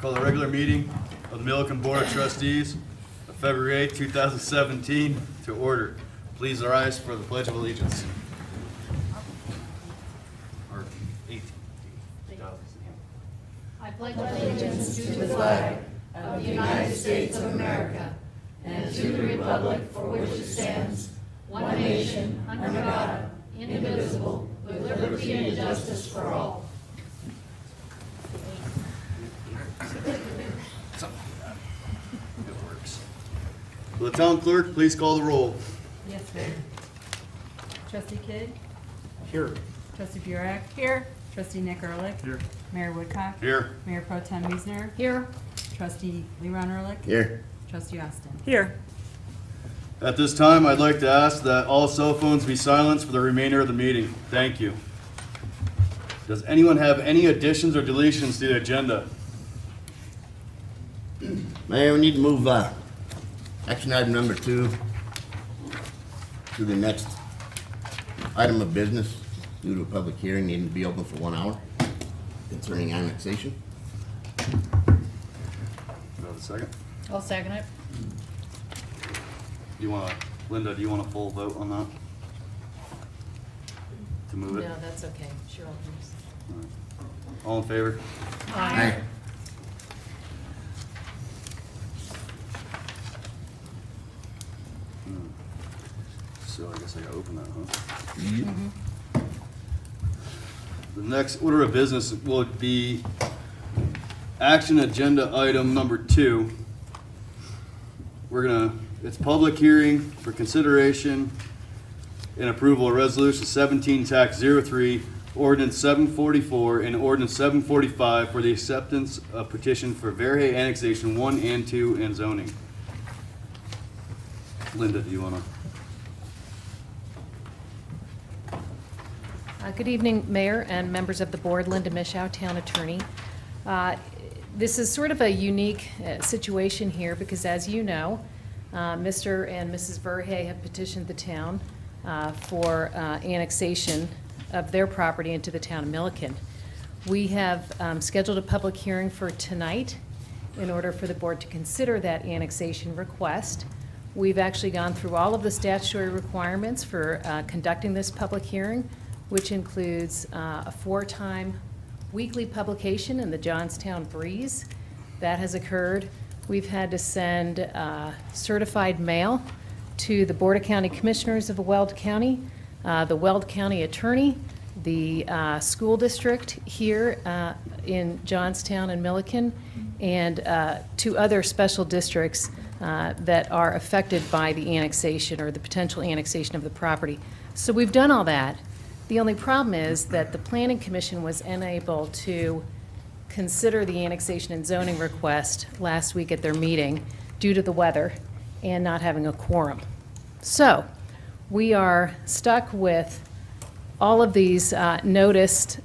Call the regular meeting of the Milliken Board of Trustees of February 8, 2017 to order. Please rise for the Pledge of Allegiance. Or 8. I pledge allegiance to the flag of the United States of America and to the republic for which it stands, one nation, under God, indivisible, with liberty and justice for all. It works. Will the town clerk please call the roll? Yes, Mayor. Trustee Kidd? Here. Trustee Burek? Here. Trustee Nick Ehrlich? Here. Mayor Woodcock? Here. Mayor Pro Tem Wiesner? Here. Trustee Leron Ehrlich? Here. Trustee Austin? Here. At this time, I'd like to ask that all cell phones be silenced for the remainder of the meeting. Thank you. Does anyone have any additions or deletions to the agenda? Mayor, we need to move action item number 2 to the next item of business due to a public hearing needing to be open for 1 hour concerning annexation. Do I have a second? I'll second it. Linda, do you want a full vote on that? To move it? No, that's okay. Cheryl can. All right. All in favor? Aye. So I guess I gotta open that, huh? The next order of business would be action agenda item number 2. It's public hearing for consideration and approval of resolution 17 tax 03, ordinance 744 and ordinance 745 for the acceptance of petition for Verhey annexation 1 and 2 and zoning. Linda, do you wanna? Good evening, Mayor and members of the board. Linda Mischow, Town Attorney. This is sort of a unique situation here because, as you know, Mr. and Mrs. Verhey have petitioned the town for annexation of their property into the town of Milliken. We have scheduled a public hearing for tonight in order for the board to consider that annexation request. We've actually gone through all of the statutory requirements for conducting this public hearing, which includes a 4-time weekly publication in the Johnstown Breeze. That has occurred. We've had to send certified mail to the Board of County Commissioners of Weld County, the Weld County Attorney, the school district here in Johnstown and Milliken, and 2 other special districts that are affected by the annexation or the potential annexation of the property. So we've done all that. The only problem is that the Planning Commission was unable to consider the annexation and zoning request last week at their meeting due to the weather and not having a quorum. So we are stuck with all of these noticed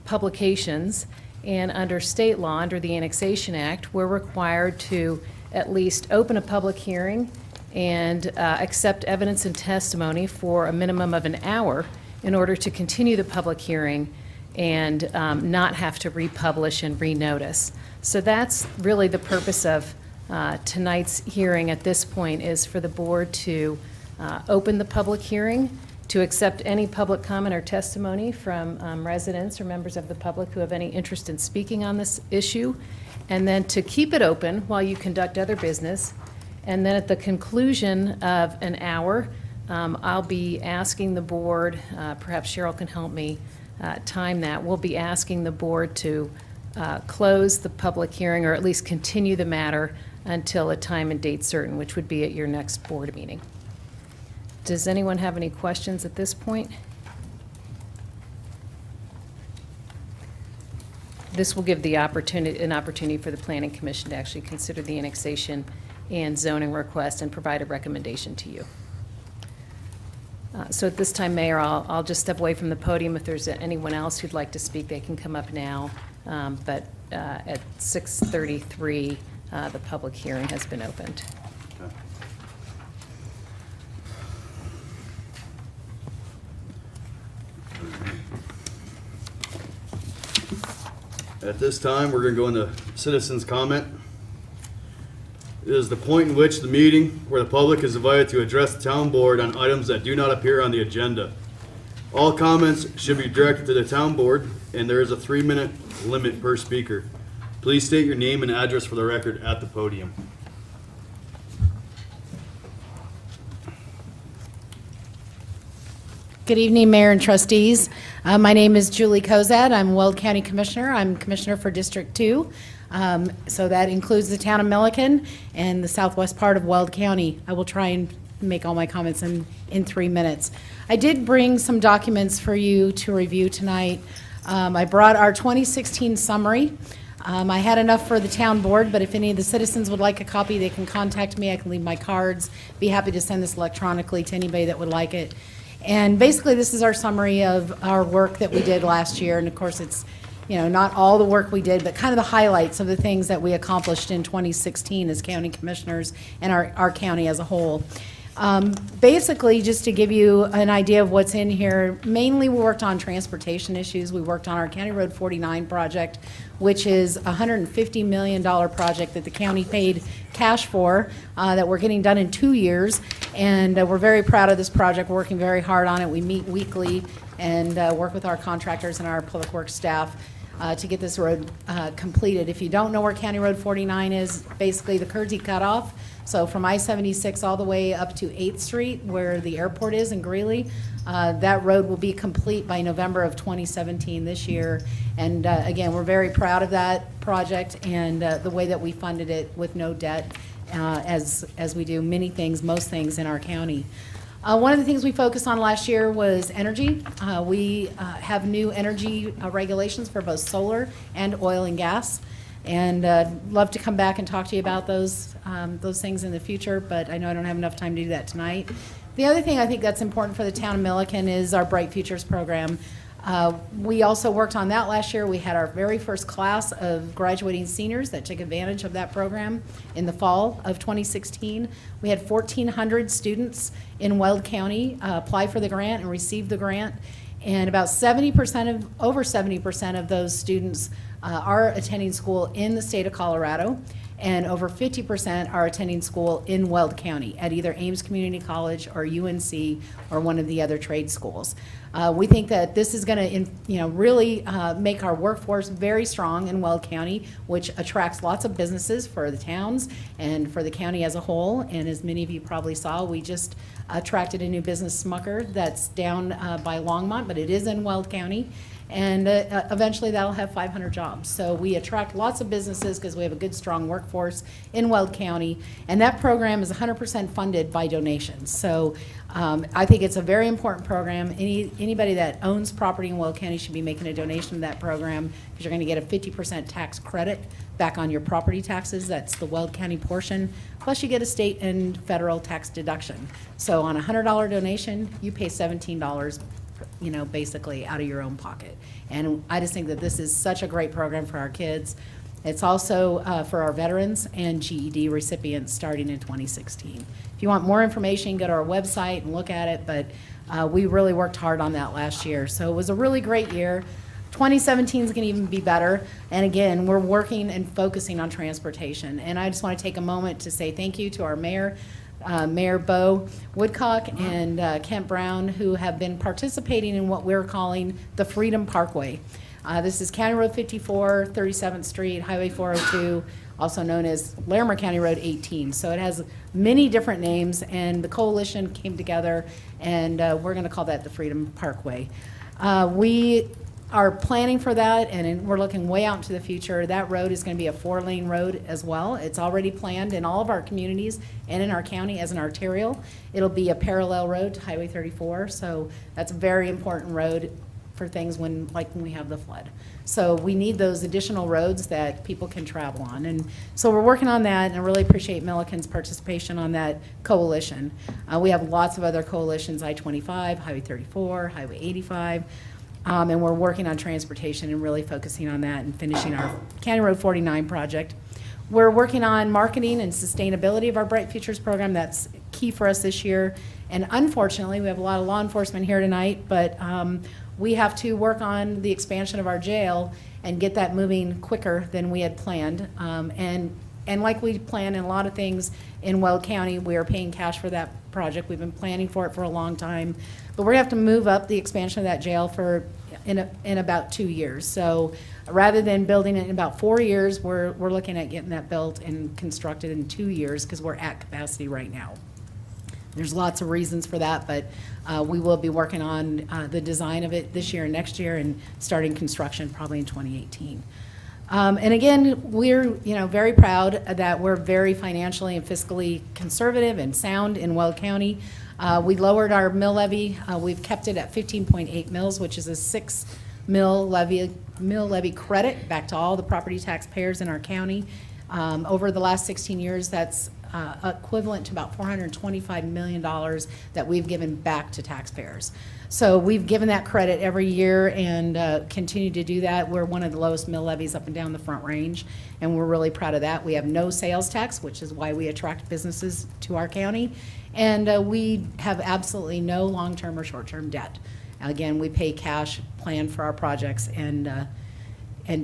publications, and under state law, under the Annexation Act, we're required to at least open a public hearing and accept evidence and testimony for a minimum of an hour in order to continue the public hearing and not have to republish and renotice. So that's really the purpose of tonight's hearing at this point, is for the board to open the public hearing, to accept any public comment or testimony from residents or members of the public who have any interest in speaking on this issue, and then to keep it open while you conduct other business. And then at the conclusion of an hour, I'll be asking the board, perhaps Cheryl can help me time that, we'll be asking the board to close the public hearing, or at least continue the matter until a time and date certain, which would be at your next board meeting. Does anyone have any questions at this point? This will give an opportunity for the Planning Commission to actually consider the annexation and zoning request and provide a recommendation to you. So at this time, Mayor, I'll just step away from the podium. If there's anyone else who'd like to speak, they can come up now. But at 6:33, the public hearing has been opened. Okay. At this time, we're going to go into citizens' comment. It is the point in which the meeting where the public is invited to address the town board on items that do not appear on the agenda. All comments should be directed to the town board, and there is a 3-minute limit per speaker. Please state your name and address for the record at the podium. Good evening, Mayor and trustees. My name is Julie Cozad. I'm Weld County Commissioner. I'm Commissioner for District 2. So that includes the town of Milliken and the southwest part of Weld County. I will try and make all my comments in 3 minutes. I did bring some documents for you to review tonight. I brought our 2016 summary. I had enough for the town board, but if any of the citizens would like a copy, they can contact me. I can leave my cards. Be happy to send this electronically to anybody that would like it. And basically, this is our summary of our work that we did last year. And of course, it's, not all the work we did, but kind of the highlights of the things that we accomplished in 2016 as county commissioners and our county as a whole. Basically, just to give you an idea of what's in here, mainly we worked on transportation issues. We worked on our County Road 49 project, which is a $150 million project that the county paid cash for, that we're getting done in 2 years. And we're very proud of this project. We're working very hard on it. We meet weekly and work with our contractors and our public works staff to get this road completed. If you don't know where County Road 49 is, basically the Kersey cutoff. So from I-76 all the way up to 8th Street, where the airport is in Greeley, that road will be complete by November of 2017 this year. And again, we're very proud of that project and the way that we funded it with no debt, as we do many things, most things in our county. One of the things we focused on last year was energy. We have new energy regulations for both solar and oil and gas. And love to come back and talk to you about those things in the future, but I know I don't have enough time to do that tonight. The other thing I think that's important for the town of Milliken is our Bright Futures program. We also worked on that last year. We had our very first class of graduating seniors that took advantage of that program in the fall of 2016. We had 1,400 students in Weld County apply for the grant and receive the grant. And about over 70% of those students are attending school in the state of Colorado, and over 50% are attending school in Weld County at either Ames Community College or UNC or one of the other trade schools. We think that this is going to, really make our workforce very strong in Weld County, which attracts lots of businesses for the towns and for the county as a whole. And as many of you probably saw, we just attracted a new business, Smucker, that's down by Longmont, but it is in Weld County. And eventually that'll have 500 jobs. So we attract lots of businesses because we have a good, strong workforce in Weld County. And that program is 100% funded by donations. So I think it's a very important program. Anybody that owns property in Weld County should be making a donation to that program because you're going to get a 50% tax credit back on your property taxes. That's the Weld County portion. Plus you get a state and federal tax deduction. So on a $100 donation, you pay $17 basically out of your own pocket. And I just think that this is such a great program for our kids. It's also for our veterans and GED recipients starting in 2016. If you want more information, go to our website and look at it, but we really worked hard on that last year. So it was a really great year. 2017 is going to even be better. And again, we're working and focusing on transportation. And I just want to take a moment to say thank you to our mayor, Mayor Bo Woodcock and Kent Brown, who have been participating in what we're calling the Freedom Parkway. This is County Road 54, 37th Street, Highway 402, also known as Larimer County Road 18. So it has many different names, and the coalition came together, and we're going to call that the Freedom Parkway. We are planning for that, and we're looking way out into the future. That road is going to be a 4-lane road as well. It's already planned in all of our communities and in our county as an arterial. It'll be a parallel road to Highway 34, so that's a very important road for things when we have the flood. So we need those additional roads that people can travel on. And so we're working on that, and I really appreciate Milliken's participation on that coalition. We have lots of other coalitions, I-25, Highway 34, Highway 85, and we're working on transportation and really focusing on that and finishing our County Road 49 project. We're working on marketing and sustainability of our Bright Futures program. That's key for us this year. And unfortunately, we have a lot of law enforcement here tonight, but we have to work on the expansion of our jail and get that moving quicker than we had planned. And like we plan in a lot of things in Weld County, we are paying cash for that project. We've been planning for it for a long time. But we're gonna have to move up the expansion of that jail in about 2 years. So rather than building it in about 4 years, we're looking at getting that built and constructed in 2 years because we're at capacity right now. There's lots of reasons for that, but we will be working on the design of it this year and next year and starting construction probably in 2018. And again, we're very proud that we're very financially and fiscally conservative and sound in Weld County. We lowered our mill levy. We've kept it at 15.8 mills, which is a 6 mill levy credit back to all the property taxpayers in our county. Over the last 16 years, that's equivalent to about $425 million that we've given back to taxpayers. So we've given that credit every year and continue to do that. We're one of the lowest mill levies up and down the Front Range, and we're really proud of that. We have no sales tax, which is why we attract businesses to our county, and we have absolutely no long-term or short-term debt. Again, we pay cash, plan for our projects, and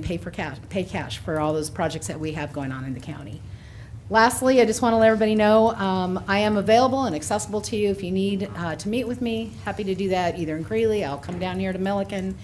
pay cash for all those projects that we have going on in the county. Lastly, I just want to let everybody know I am available and accessible to you if you need to meet with me. Happy to do that either in Greeley. I'll come down here to Milliken.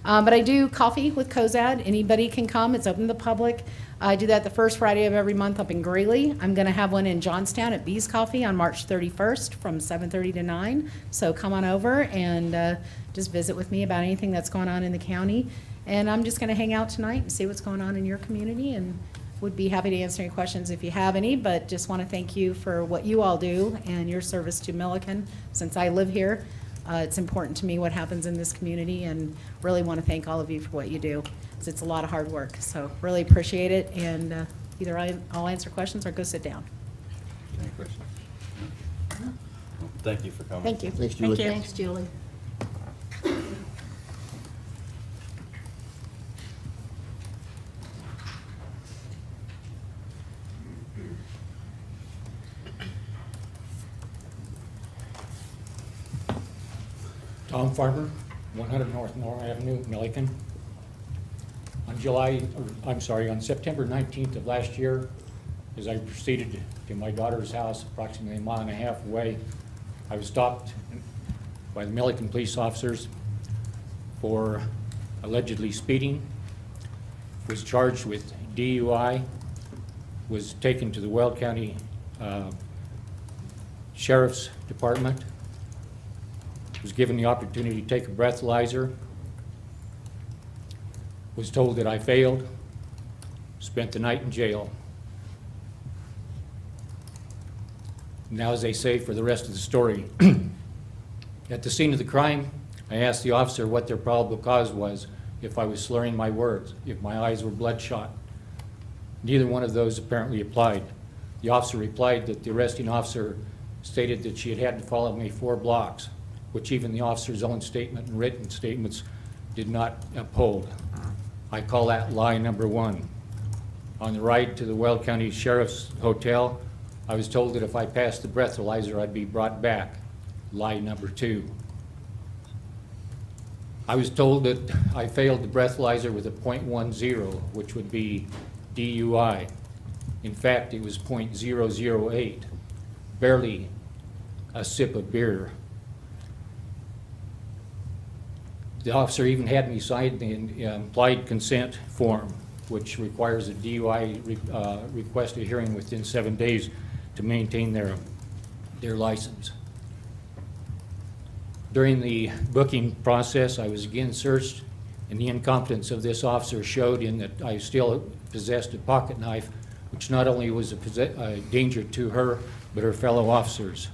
But I do coffee with COZAD. Anybody can come. It's open to the public. I do that the first Friday of every month up in Greeley. I'm going to have one in Johnstown at Bee's Coffee on March 31st from 7:30 to 9. So come on over and just visit with me about anything that's going on in the county. And I'm just going to hang out tonight and see what's going on in your community, and would be happy to answer any questions if you have any, but just want to thank you for what you all do and your service to Milliken. Since I live here, it's important to me what happens in this community, and really want to thank all of you for what you do. It's a lot of hard work, so really appreciate it, and either I'll answer questions or go sit down. Any questions? Thank you for coming. Thank you. Thanks, Julie. Thanks, Julie. Tom Farmer, 100 North Moore Avenue, Milliken. On September 19th of last year, as I proceeded to my daughter's house, approximately a mile and a half away, I was stopped by the Milliken police officers for allegedly speeding, was charged with DUI, was taken to the Weld County Sheriff's Department, was given the opportunity to take a breathalyzer, was told that I failed, spent the night in jail. Now, as they say, for the rest of the story, at the scene of the crime, I asked the officer what their probable cause was, if I was slurring my words, if my eyes were bloodshot. Neither one of those apparently applied. The officer replied that the arresting officer stated that she had to follow me 4 blocks, which even the officer's own statement and written statements did not uphold. I call that lie number 1. On the ride to the Weld County Sheriff's Hotel, I was told that if I passed the breathalyzer, I'd be brought back. Lie number 2. I was told that I failed the breathalyzer with a .10, which would be DUI. In fact, it was .008, barely a sip of beer. The officer even had me sign the implied consent form, which requires a DUI request a hearing within 7 days to maintain their license. During the booking process, I was again searched, and the incompetence of this officer showed in that I still possessed a pocket knife, which not only was a danger to her, but her fellow officers.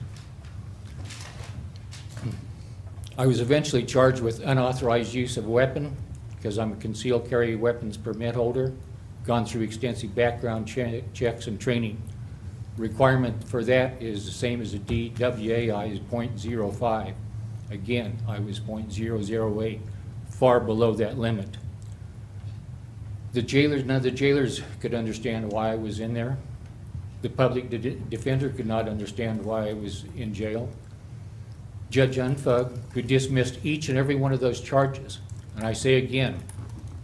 I was eventually charged with unauthorized use of a weapon because I'm a concealed carry weapons permit holder, gone through extensive background checks and training. Requirement for that is the same as a DWAI is .05. Again, I was .008, far below that limit. None of the jailers could understand why I was in there. The public defender could not understand why I was in jail. Judge Unfug, who dismissed each and every one of those charges. And I say again,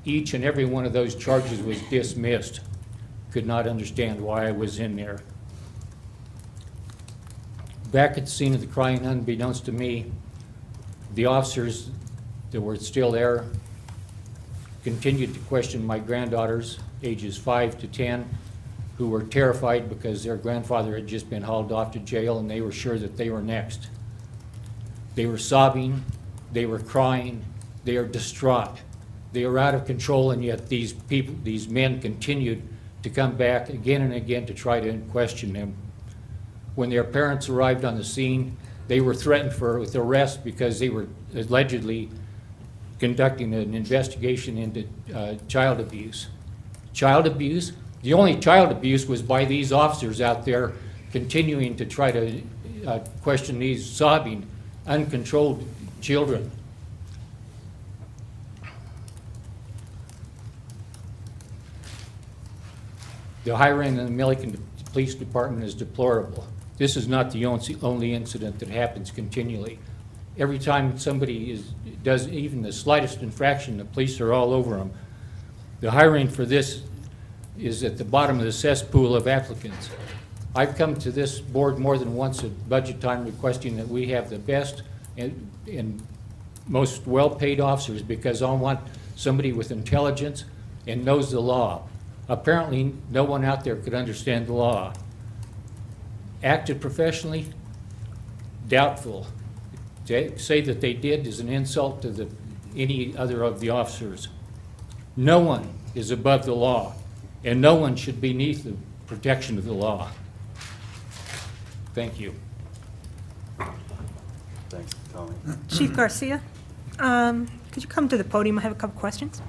each and every one of those charges was dismissed. Could not understand why I was in there. Back at the scene of the crime, unbeknownst to me, the officers that were still there continued to question my granddaughters, ages 5 to 10, who were terrified because their grandfather had just been hauled off to jail and they were sure that they were next. They were sobbing, they were crying, they are distraught. They were out of control, and yet these people, these men continued to come back again and again to try to question them. When their parents arrived on the scene, they were threatened with arrest because they were allegedly conducting an investigation into child abuse. Child abuse? The only child abuse was by these officers out there continuing to try to question these sobbing, uncontrolled children. The hiring in the Milliken Police Department is deplorable. This is not the only incident that happens continually. Every time somebody does even the slightest infraction, the police are all over them. The hiring for this is at the bottom of the cesspool of applicants. I've come to this board more than once at budget time requesting that we have the best and most well-paid officers, because I want somebody with intelligence and knows the law. Apparently, no one out there could understand the law. Acted professionally? Doubtful. To say that they did is an insult to any other of the officers. No one is above the law, and no one should be beneath the protection of the law. Thank you. Thanks, Tommy. Chief Garcia, could you come to the podium? I have a couple questions.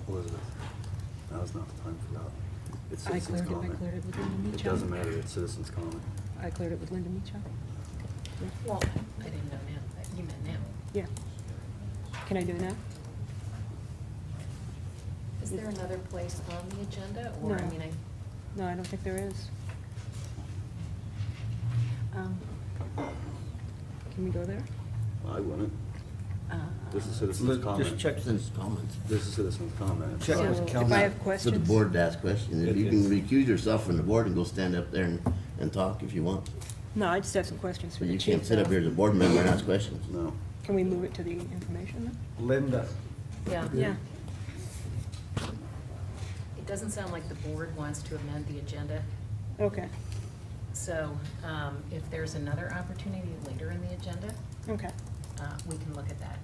Elizabeth, now's not the time for that. It's I citizens' cleared comment. it with Linda It Meacham. doesn't matter, it's citizens' comment. I cleared it with Linda Meacham. Well, I didn't know now. You meant now. Yeah. Can I do it now? Is there another place on the agenda, or, I No. mean, No, I don't think there is. Can we go there? I wouldn't. Uh, This is citizens' comment. Just check citizens' comments. This is citizens' comment. Check So with if council. I have For the questions. board to ask questions. If you can recuse yourself from the board and go stand up there and talk if you want. No, I just have some questions for But the you chief. can't sit up though. here as a board member and ask questions. No. Can we move it to the information then? Linda. yeah. Yeah. It doesn't sound like the board wants to amend the agenda, Okay, so if there's another opportunity later in the agenda, okay. we can look at that.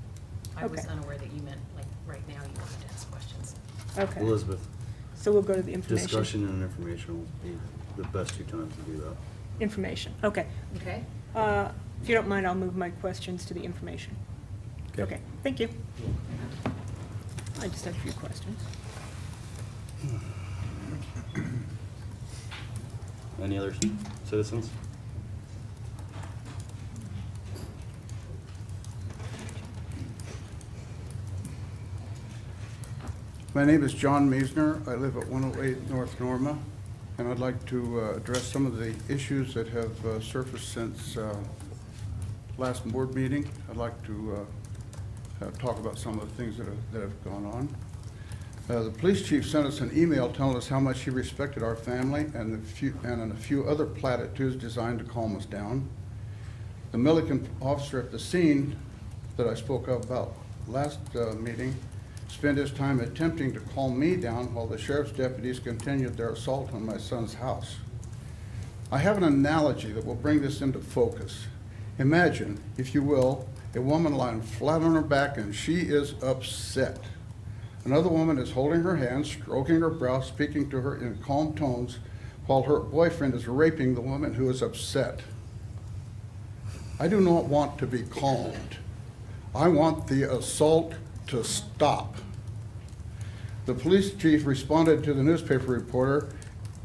I was Okay. unaware that you meant, like, right now you wanted to ask questions. Okay. Elizabeth, So we'll go to the information. discussion and information will be the best two times to do that. Information, okay. Okay? If you don't mind, I'll move my questions to the information. Okay, thank you. I just have a few questions. Any other citizens? My name is John Meisner. I live at 108 North Norma, and I'd like to address some of the issues that have surfaced since last board meeting. I'd like to talk about some of the things that have gone on. The police chief sent us an email telling us how much he respected our family and a few other platitudes designed to calm us down. The Milliken officer at the scene that I spoke about last meeting spent his time attempting to calm me down while the sheriff's deputies continued their assault on my son's house. I have an analogy that will bring this into focus. Imagine, if you will, a woman lying flat on her back and she is upset. Another woman is holding her hand, stroking her brow, speaking to her in calm tones, while her boyfriend is raping the woman who is upset. I do not want to be calmed. I want the assault to stop. The police chief responded to the newspaper reporter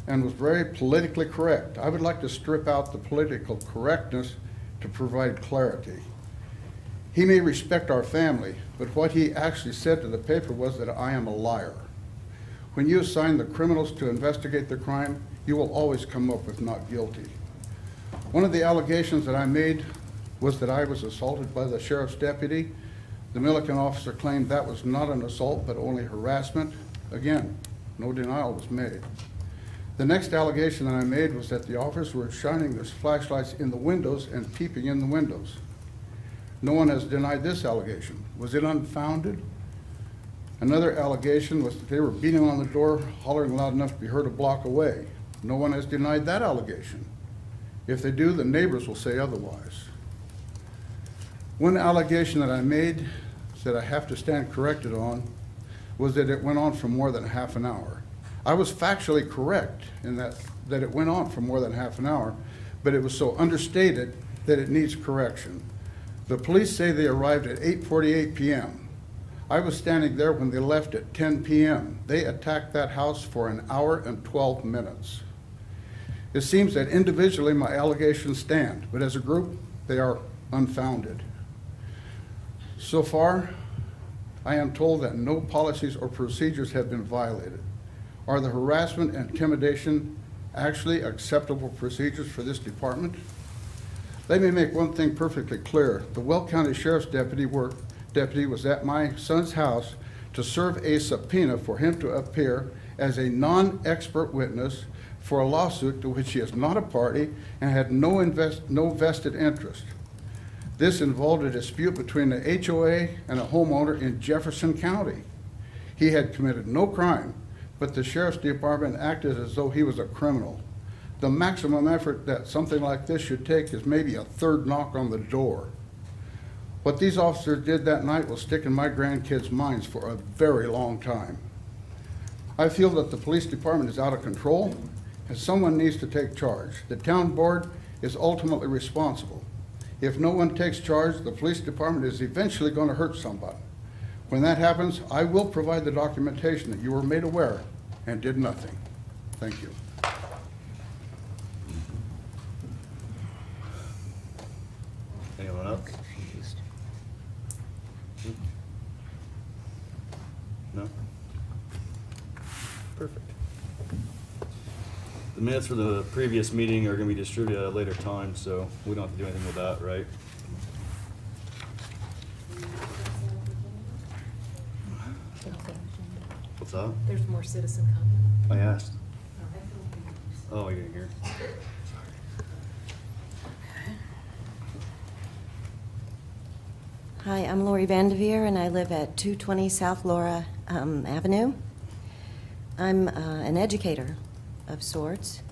and was very politically correct. I would like to strip out the political correctness to provide clarity. He may respect our family, but what he actually said to the paper was that I am a liar. When you assign the criminals to investigate the crime, you will always come up with not guilty. One of the allegations that I made was that I was assaulted by the sheriff's deputy. The Milliken officer claimed that was not an assault, but only harassment. Again, no denial was made. The next allegation that I made was that the officers were shining their flashlights in the windows and peeping in the windows. No one has denied this allegation. Was it unfounded? Another allegation was that they were beating on the door, hollering loud enough to be heard a block away. No one has denied that allegation. If they do, the neighbors will say otherwise. One allegation that I made that I have to stand corrected on was that it went on for more than half an hour. I was factually correct in that it went on for more than half an hour, but it was so understated that it needs correction. The police say they arrived at 8:48 p.m. I was standing there when they left at 10 p.m. They attacked that house for an hour and 12 minutes. It seems that individually my allegations stand, but as a group, they are unfounded. So far, I am told that no policies or procedures have been violated. Are the harassment and intimidation actually acceptable procedures for this department? Let me make one thing perfectly clear. The Weld County Sheriff's deputy was at my son's house to serve a subpoena for him to appear as a non-expert witness for a lawsuit to which he is not a party and had no vested interest. This involved a dispute between the HOA and a homeowner in Jefferson County. He had committed no crime, but the sheriff's department acted as though he was a criminal. The maximum effort that something like this should take is maybe a third knock on the door. What these officers did that night will stick in my grandkids' minds for a very long time. I feel that the police department is out of control and someone needs to take charge. The town board is ultimately responsible. If no one takes charge, the police department is eventually going to hurt somebody. When that happens, I will provide the documentation that you were made aware and did nothing. Thank you. Anyone else? No? Perfect. The minutes for the previous meeting are gonna be distributed at a later time, so we don't have to do anything with that, right? What's that? There's more citizen comment. I asked. Oh, I didn't hear. Hi, I'm Lori Vandeveer, and I live at 220 South Laura Avenue. I'm an educator of sorts,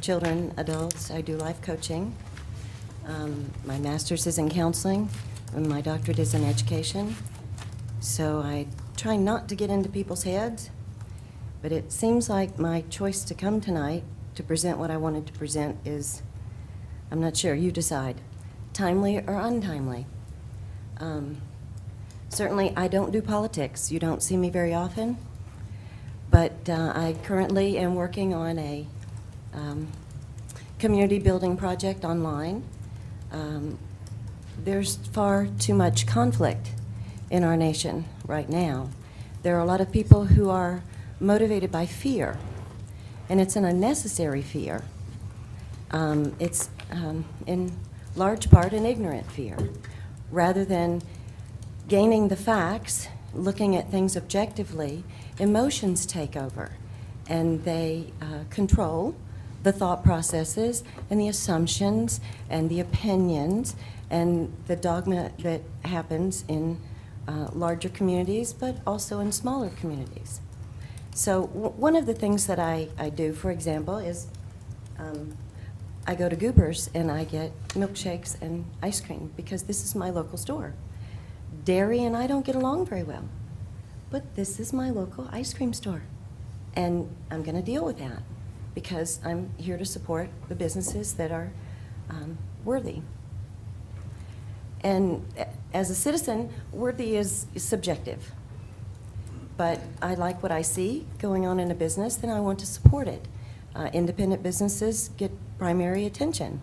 children, adults. I do life coaching. My master's is in counseling, and my doctorate is in education. So I try not to get into people's heads, but it seems like my choice to come tonight to present what I wanted to present is, I'm not sure, you decide, timely or untimely. Certainly, I don't do politics. You don't see me very often, but I currently am working on a community building project online. There's far too much conflict in our nation right now. There are a lot of people who are motivated by fear, and it's an unnecessary fear. It's in large part an ignorant fear. Rather than gaining the facts, looking at things objectively, emotions take over, and they control the thought processes and the assumptions and the opinions and the dogma that happens in larger communities, but also in smaller communities. So one of the things that I do, for example, is I go to Goober's and I get milkshakes and ice cream because this is my local store. Dairy and I don't get along very well, but this is my local ice cream store. And I'm going to deal with that because I'm here to support the businesses that are worthy. And as a citizen, worthy is subjective. But I like what I see going on in a business, then I want to support it. Independent businesses get primary attention.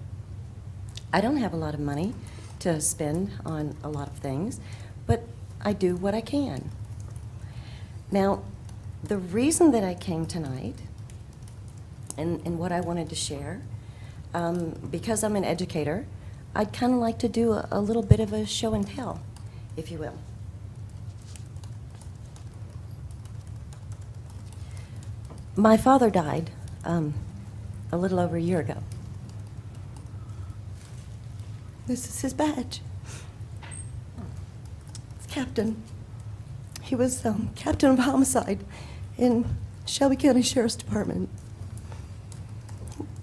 I don't have a lot of money to spend on a lot of things, but I do what I can. Now, the reason that I came tonight and what I wanted to share. Because I'm an educator, I'd kind of like to do a little bit of a show and tell, if you will. My father died a little over a year ago. This is his badge. It's Captain. He was captain of homicide in Shelby County Sheriff's Department.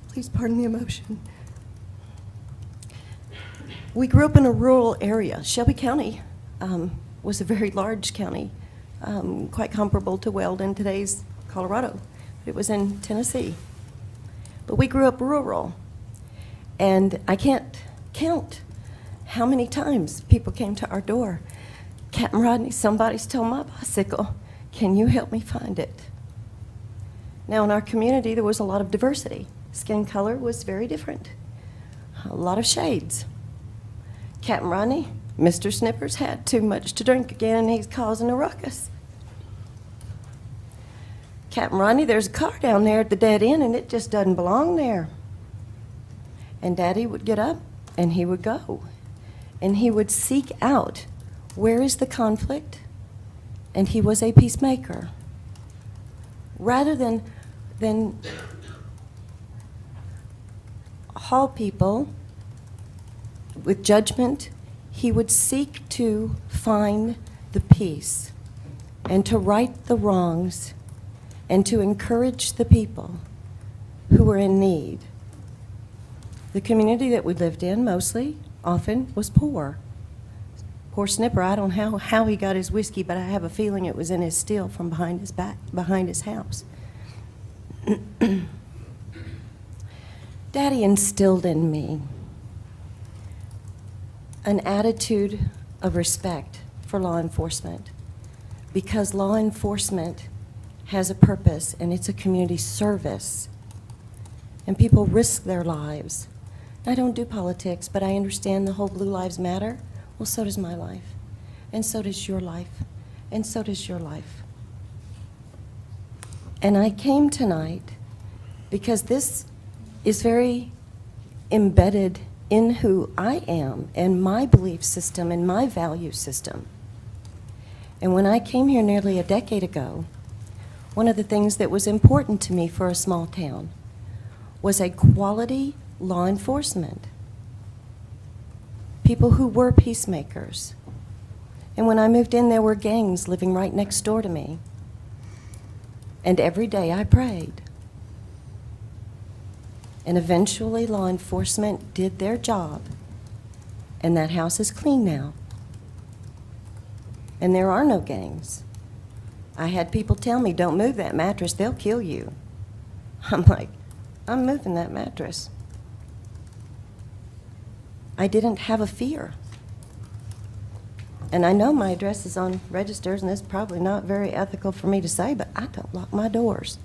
Please pardon the emotion. We grew up in a rural area. Shelby County was a very large county, quite comparable to Weld in today's Colorado. It was in Tennessee. But we grew up rural. And I can't count how many times people came to our door. Captain Rodney, somebody stole my bicycle. Can you help me find it? Now, in our community, there was a lot of diversity. Skin color was very different. A lot of shades. Captain Rodney, Mr. Snippers had too much to drink again, and he's causing a ruckus. Captain Rodney, there's a car down there at the dead end, and it just doesn't belong there. And Daddy would get up, and he would go. And he would seek out, where is the conflict? And he was a peacemaker. Rather than haul people with judgment, he would seek to find the peace and to right the wrongs and to encourage the people who were in need. The community that we lived in mostly, often, was poor. Poor Snipper, I don't know how he got his whiskey, but I have a feeling it was in his still from behind his back, behind his house. Daddy instilled in me an attitude of respect for law enforcement, because law enforcement has a purpose, and it's a community service. And people risk their lives. I don't do politics, but I understand the whole Blue Lives Matter. Well, so does my life. And so does your life. And so does your life. And I came tonight because this is very embedded in who I am and my belief system and my value system. And when I came here nearly a decade ago, one of the things that was important to me for a small town was a quality law enforcement. People who were peacemakers. And when I moved in, there were gangs living right next door to me. And every day I prayed. And eventually law enforcement did their job. And that house is clean now. And there are no gangs. I had people tell me, don't move that mattress, they'll kill you. I'm like, I'm moving that mattress. I didn't have a fear. And I know my address is on registers, and it's probably not very ethical for me to say, but I don't lock my doors.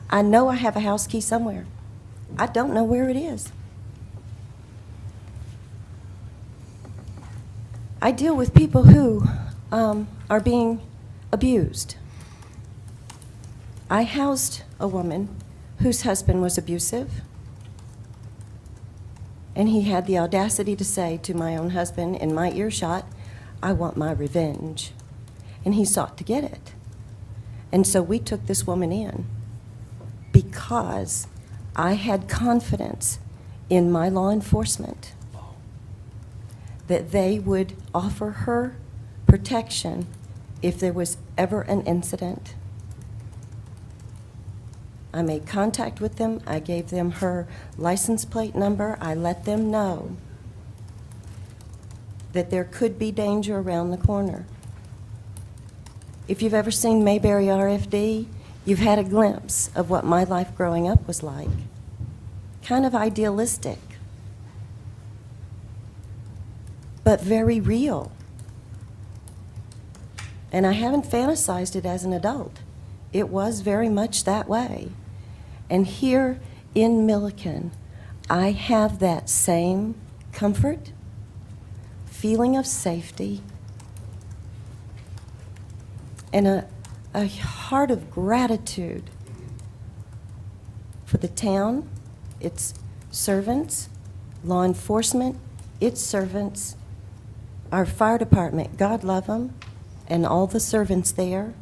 I know I have a house key somewhere. I don't know where it is. I deal with people who are being abused. I housed a woman whose husband was abusive, and he had the audacity to say to my own husband in my earshot, I want my revenge. And he sought to get it. And so we took this woman in because I had confidence in my law enforcement that they would offer her protection if there was ever an incident. I made contact with them. I gave them her license plate number. I let them know that there could be danger around the corner. If you've ever seen Mayberry RFD, you've had a glimpse of what my life growing up was like. Kind of idealistic, but very real. And I haven't fantasized it as an adult. It was very much that way. And here in Milliken, I have that same comfort, feeling of safety, and a heart of gratitude for the town, its servants, law enforcement, its servants, our fire department, God love them, and all the servants there,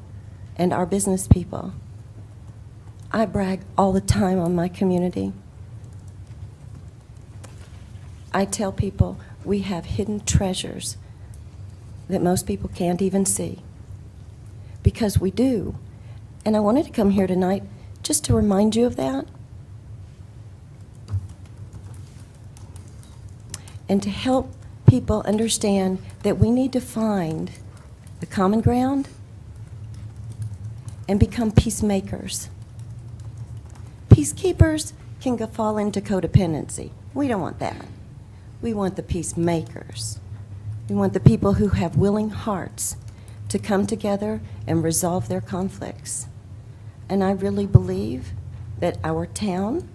and our business people. I brag all the time on my community. I tell people we have hidden treasures that most people can't even see, because we do. And I wanted to come here tonight just to remind you of that, and to help people understand that we need to find the common ground and become peacemakers. Peacekeepers can fall into codependency. We don't want that. We want the peacemakers. We want the people who have willing hearts to come together and resolve their conflicts. And I really believe that our town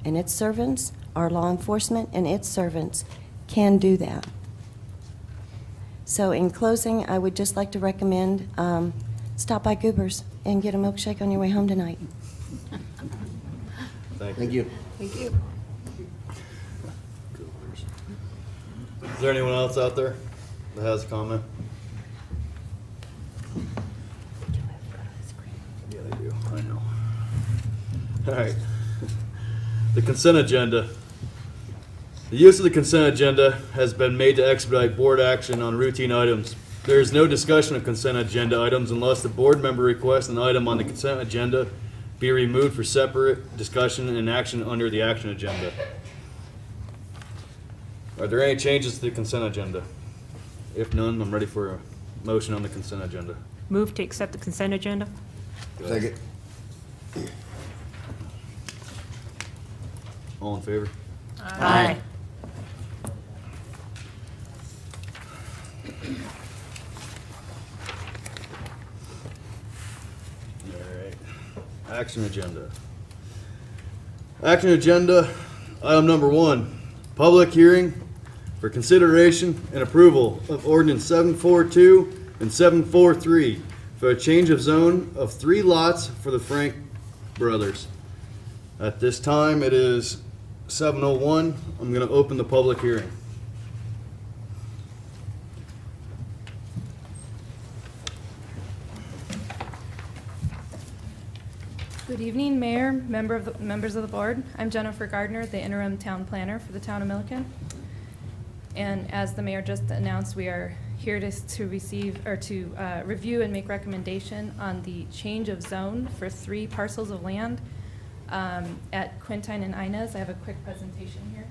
and its servants, our law enforcement and its servants, can do that. So in closing, I would just like to recommend, stop by Goober's and get a milkshake on your way home tonight. Thank you. Thank you. Is there anyone else out there that has a comment? Yeah, they do, I know. All right. The consent agenda. The use of the consent agenda has been made to expedite board action on routine items. There is no discussion of consent agenda items unless the board member requests an item on the consent agenda be removed for separate discussion and action under the action agenda. Are there any changes to the consent agenda? If none, I'm ready for a motion on the consent agenda. Move to accept the consent agenda. Second. All in favor? Aye. All right. Action agenda. Action agenda, item number 1, public hearing for consideration and approval of ordinance 742 and 743 for a change of zone of 3 lots for the Frank brothers. At this time, it is 7:01. I'm going to open the public hearing. Good evening, Mayor, members of the board. I'm Jennifer Gardner, the interim town planner for the town of Milliken. And as the mayor just announced, we are here to review and make recommendation on the change of zone for 3 parcels of land at Quintine and Inez. I have a quick presentation here.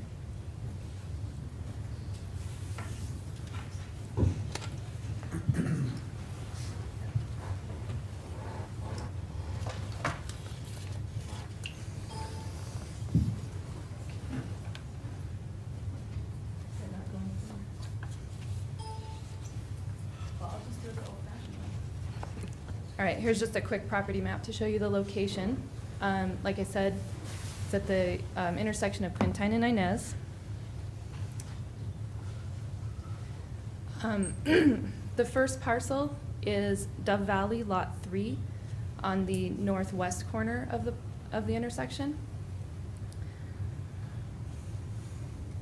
All right, here's just a quick property map to show you the location. Like I said, it's at the intersection of Quintine and Inez. The first parcel is Dove Valley Lot 3 on the northwest corner of the intersection.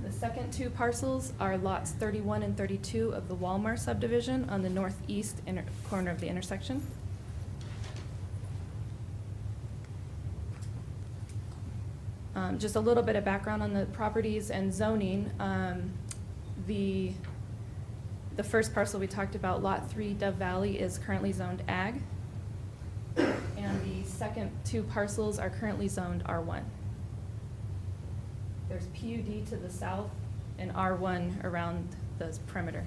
The second 2 parcels are lots 31 and 32 of the Walmart subdivision on the northeast corner of the intersection. Just a little bit of background on the properties and zoning. The first parcel we talked about, Lot 3, Dove Valley, is currently zoned Ag. And the second 2 parcels are currently zoned R1. There's PUD to the south and R1 around the perimeter.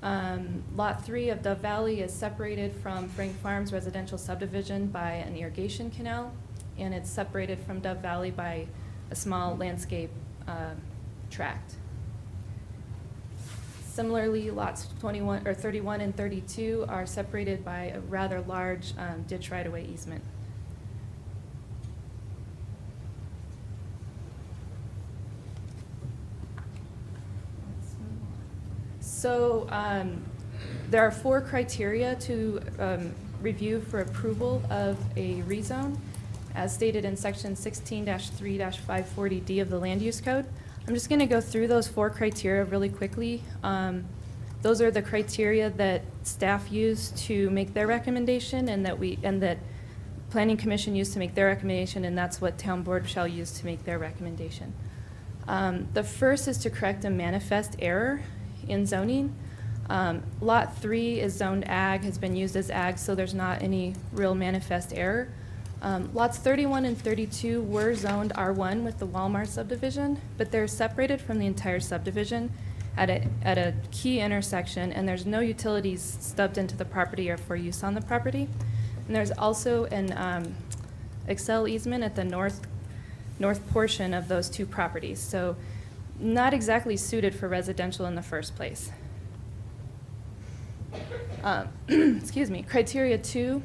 Lot 3 of Dove Valley is separated from Frank Farms residential subdivision by an irrigation canal, and it's separated from Dove Valley by a small landscape tract. Similarly, lots 31 and 32 are separated by a rather large ditch right-of-way easement. So there are 4 criteria to review for approval of a rezone. as stated in section 16-3-540D of the Land Use Code. I'm just going to go through those 4 criteria really quickly. Those are the criteria that staff used to make their recommendation, and that Planning Commission used to make their recommendation, and that's what Town Board shall use to make their recommendation. The first is to correct a manifest error in zoning. Lot 3 is zoned ag, has been used as ag, so there's not any real manifest error. Lots 31 and 32 were zoned R1 with the Walmart subdivision, but they're separated from the entire subdivision at a key intersection, and there's no utilities stubbed into the property or for use on the property. And there's also an Excel easement at the north portion of those 2 properties, so not exactly suited for residential in the first place. Excuse me. Criteria 2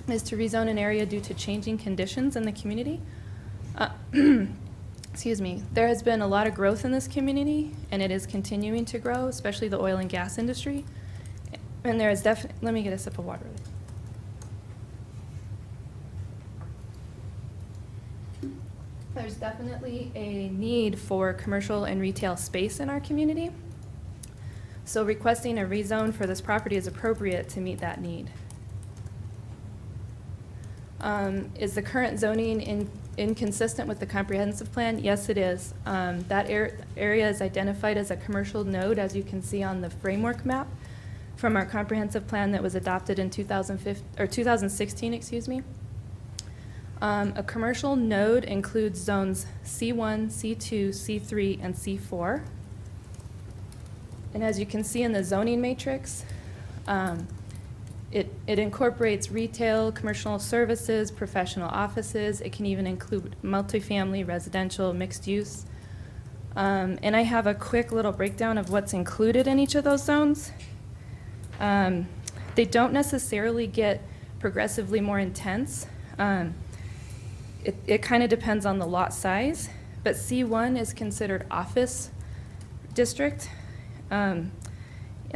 is to rezone an area due to changing conditions in the community. Excuse me. There has been a lot of growth in this community, and it is continuing to grow, especially the oil and gas industry. And there is definitely, let me get a sip of water. There's definitely a need for commercial and retail space in our community. So requesting a rezone for this property is appropriate to meet that need. Is the current zoning inconsistent with the comprehensive plan? Yes, it is. That area is identified as a commercial node, as you can see on the framework map from our comprehensive plan that was adopted in 2016, excuse me. A commercial node includes zones C1, C2, C3, and C4. And as you can see in the zoning matrix, it incorporates retail, commercial services, professional offices. It can even include multifamily, residential, mixed use. And I have a quick little breakdown of what's included in each of those zones. They don't necessarily get progressively more intense. It kind of depends on the lot size, but C1 is considered office district. And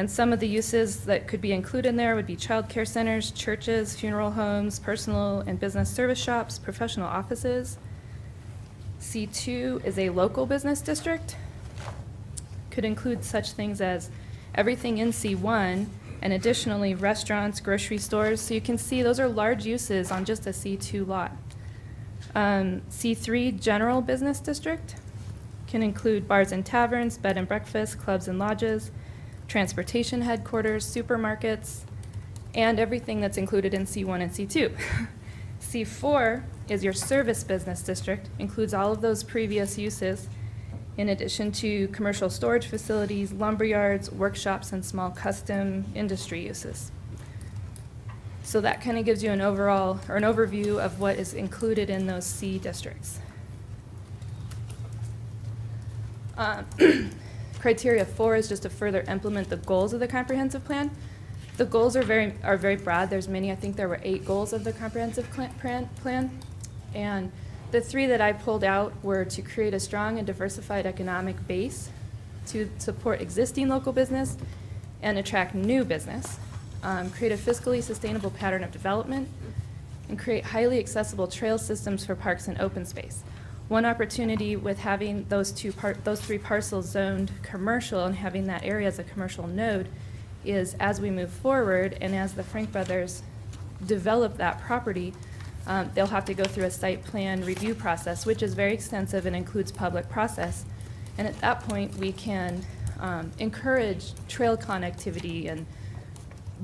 some of the uses that could be included in there would be child care centers, churches, funeral homes, personal and business service shops, professional offices. C2 is a local business district. Could include such things as everything in C1, and additionally restaurants, grocery stores. So you can see those are large uses on just a C2 lot. C3, general business district, can include bars and taverns, bed and breakfast, clubs and lodges, transportation headquarters, supermarkets, and everything that's included in C1 and C2. C4 is your service business district, includes all of those previous uses, in addition to commercial storage facilities, lumber yards, workshops, and small custom industry uses. So that kind of gives you an overall, or an overview of what is included in those C districts. Criteria 4 is just to further implement the goals of the comprehensive plan. The goals are very broad. There's many. I think there were 8 goals of the comprehensive plan. And the 3 that I pulled out were to create a strong and diversified economic base, to support existing local business and attract new business, create a fiscally sustainable pattern of development, and create highly accessible trail systems for parks and open space. One opportunity with having those 3 parcels zoned commercial and having that area as a commercial node is, as we move forward and as the Frank brothers develop that property, they'll have to go through a site plan review process, which is very extensive and includes public process. And at that point, we can encourage trail connectivity and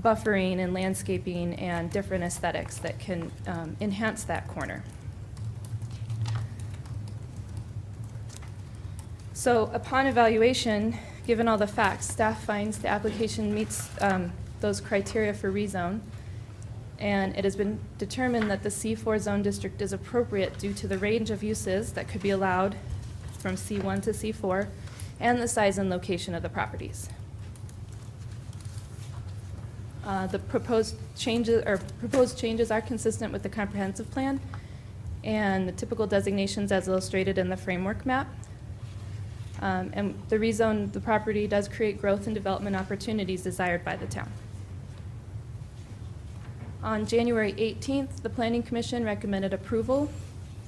buffering and landscaping and different aesthetics that can enhance that corner. So upon evaluation, given all the facts, staff finds the application meets those criteria for rezone, and it has been determined that the C4 zone district is appropriate due to the range of uses that could be allowed from C1 to C4 and the size and location of the properties. The proposed changes are consistent with the comprehensive plan and the typical designations as illustrated in the framework map. And the rezone, the property does create growth and development opportunities desired by the town. On January 18th, the Planning Commission recommended approval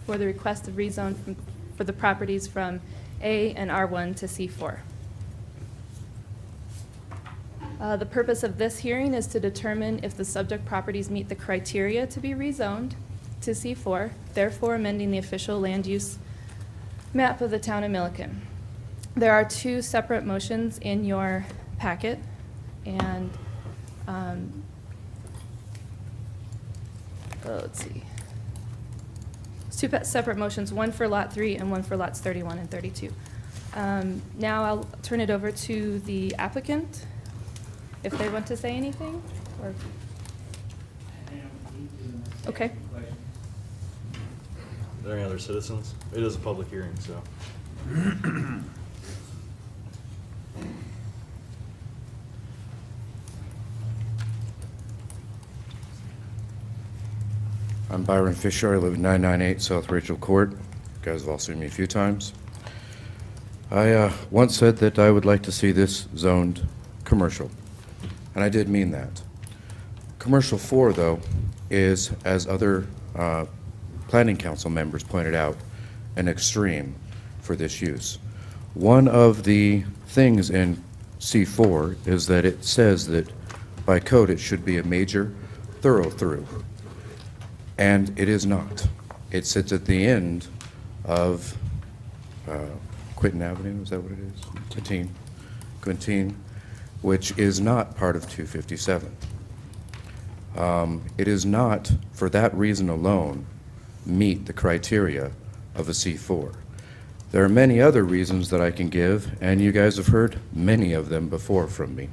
for the request of rezone for the properties from A and R1 to C4. The purpose of this hearing is to determine if the subject properties meet the criteria to be rezoned to C4, therefore amending the official land use map of the town of Milliken. There are two separate motions in your packet, and let's see. It's two separate motions, one for Lot 3 and one for Lots 31 and 32. Now I'll turn it over to the applicant, if they want to say anything, or? Okay. Are there any other citizens? It is a public hearing, so. I'm Byron Fisher. I live at 998 South Rachel Court. You guys have all seen me a few times. I once said that I would like to see this zoned commercial, and I did mean that. Commercial 4, though, is, as other planning council members pointed out, an extreme for this use. One of the things in C4 is that it says that by code it should be a major thorough-through. And it is not. It sits at the end of Quinton Avenue, is that what it is? Quintin, which is not part of 257. It is not, for that reason alone, meet the criteria of a C4. There are many other reasons that I can give, and you guys have heard many of them before from me.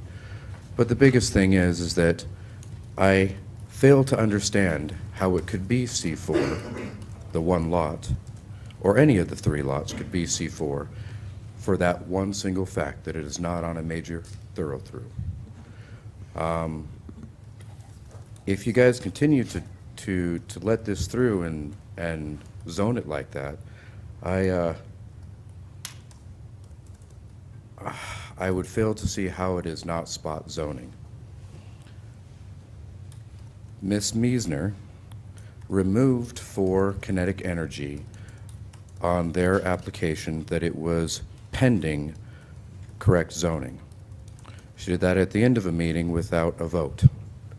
But the biggest thing is that I fail to understand how it could be C4, the one lot, or any of the 3 lots could be C4 for that one single fact that it is not on a major thorough-through. If you guys continue to let this through and zone it like that, I would fail to see how it is not spot zoning. Ms. Meisner removed for Kinetic Energy on their application that it was pending correct zoning. She did that at the end of a meeting without a vote,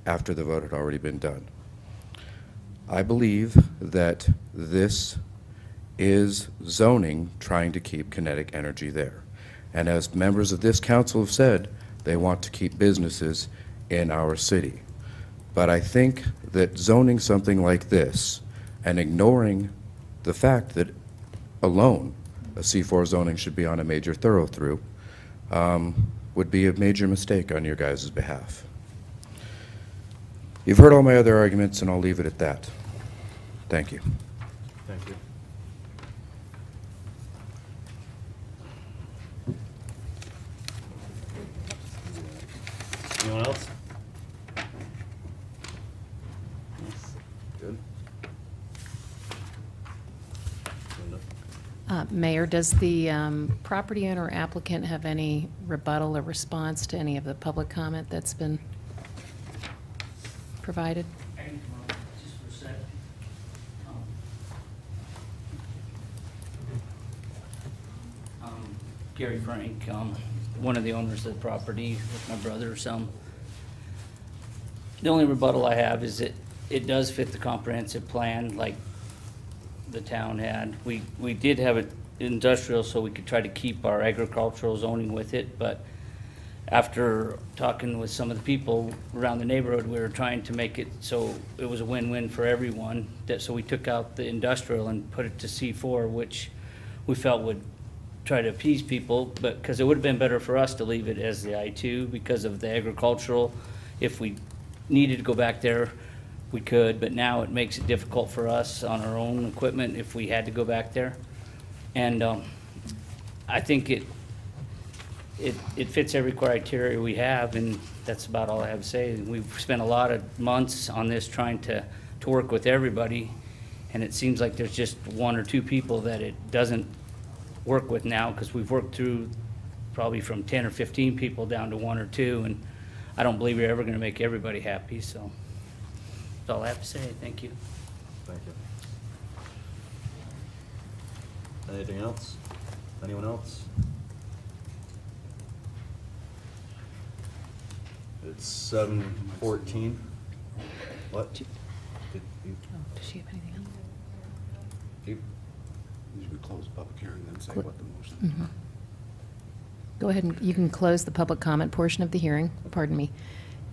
after the vote had already been done. I believe that this is zoning trying to keep Kinetic Energy there. And as members of this council have said, they want to keep businesses in our city. But I think that zoning something like this and ignoring the fact that alone a C4 zoning should be on a major thorough-through would be a major mistake on your guys' behalf. You've heard all my other arguments, and I'll leave it at that. Thank you. Thank you. Anyone else? Good. Linda? Mayor, does the property owner applicant have any rebuttal or response to any of the public comment that's been provided? Just for a sec. Gary Frank, one of the owners of the property with my brother. The only rebuttal I have is that it does fit the comprehensive plan like the town had. We did have it industrial so we could try to keep our agricultural zoning with it, but after talking with some of the people around the neighborhood, we were trying to make it so it was a win-win for everyone. So we took out the industrial and put it to C4, which we felt would try to appease people, but because it would have been better for us to leave it as the I2 because of the agricultural. If we needed to go back there, we could, but now it makes it difficult for us on our own equipment if we had to go back there. And I think it fits every criteria we have, and that's about all I have to say. We've spent a lot of months on this trying to work with everybody, and it seems like there's just 1 or 2 people that it doesn't work with now, because we've worked through probably from 10 or 15 people down to 1 or 2, and I don't believe you're ever going to make everybody happy, so. That's all I have to say. Thank you. Thank you. Anything else? Anyone else? It's 7:14. What? Did you- Does she have anything else? you- Usually close the public hearing, then say what the motion. Go ahead and, you can close the public comment portion of the hearing, pardon me.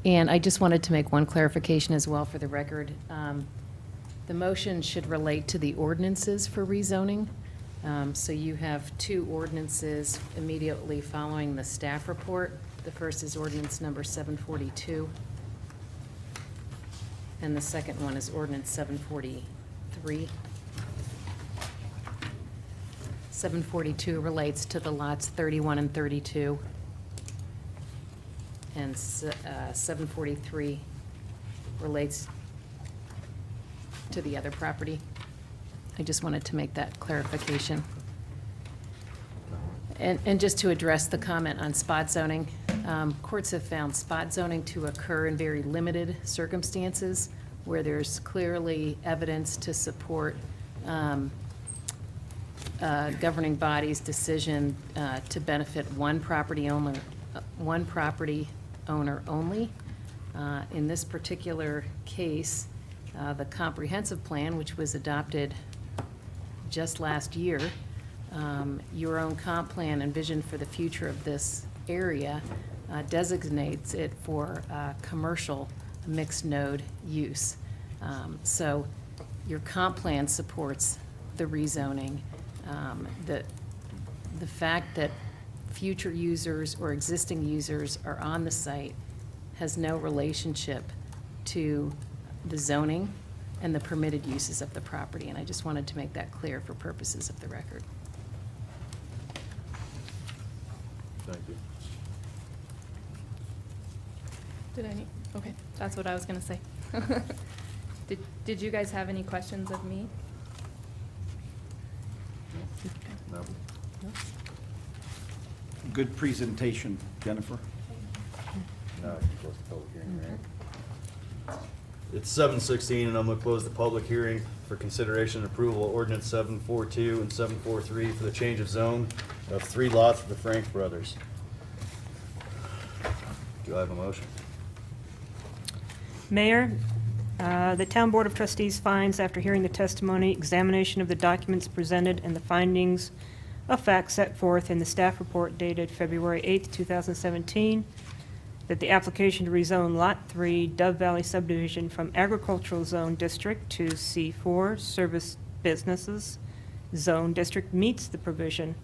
And I just wanted to make one clarification as well for the record. The motion should relate to the ordinances for rezoning. So you have two ordinances immediately following the staff report. The first is ordinance number 742. And the second one is ordinance 743. 742 relates to the lots 31 and 32. And 743 relates to the other property. I just wanted to make that clarification. And just to address the comment on spot zoning, courts have found spot zoning to occur in very limited circumstances where there's clearly evidence to support governing body's decision to benefit one property owner only. In this particular case, the comprehensive plan, which was adopted just last year, your own comp plan and vision for the future of this area designates it for commercial mixed node use. So your comp plan supports the rezoning. The fact that future users or existing users are on the site has no relationship to the zoning and the permitted uses of the property, and I just wanted to make that clear for purposes of the record. Thank you. Did I need, okay, that's what I was gonna say. Did you guys have any questions of me? No. Good presentation, Jennifer. No, I can close the public hearing, right? It's 7:16, and I'm gonna close the public hearing for consideration and approval of ordinance 742 and 743 for the change of zone of 3 lots of the Frank brothers. Do I have a motion? Mayor, the Town Board of Trustees finds, after hearing the testimony, examination of the documents presented, and the findings of facts set forth in the staff report dated February 8th, 2017, that the application to rezone Lot 3, Dove Valley subdivision from Agricultural Zone District to C4 Service Businesses Zone District meets the provision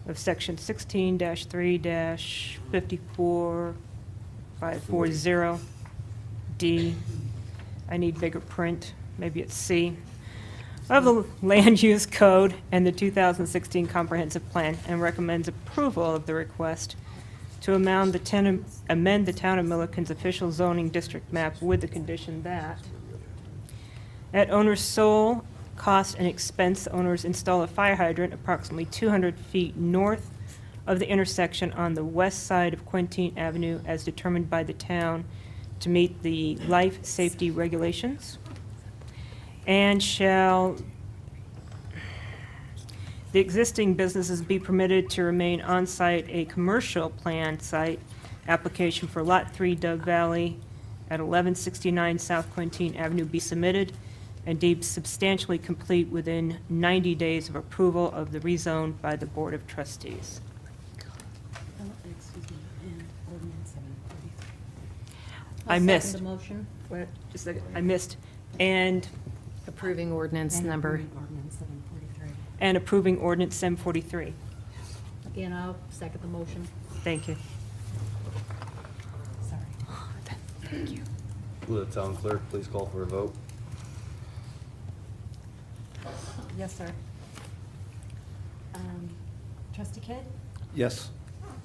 of Section 16-3-540D. I need bigger print, maybe it's C, of the Land Use Code and the 2016 Comprehensive Plan, and recommends approval of the request to amend the Town of Milliken's official zoning district map with the condition that at owner's sole cost and expense, the owners install a fire hydrant approximately 200 feet north of the intersection on the west side of Quintine Avenue as determined by the town to meet the life safety regulations, and shall the existing businesses be permitted to remain on-site. A commercial plan site application for Lot 3 Dove Valley at 1169 South Quintine Avenue be submitted and deemed substantially complete within 90 days of approval of the rezone by the Board of Trustees. I missed. The motion. Wait, just a second. I missed. And Approving ordinance number, Ordinance 743. and approving ordinance 743. Again, I'll second the motion. Thank you. Sorry. thank you. Will the town clerk please call for a vote? Yes, sir. Trustee Kidd? Yes.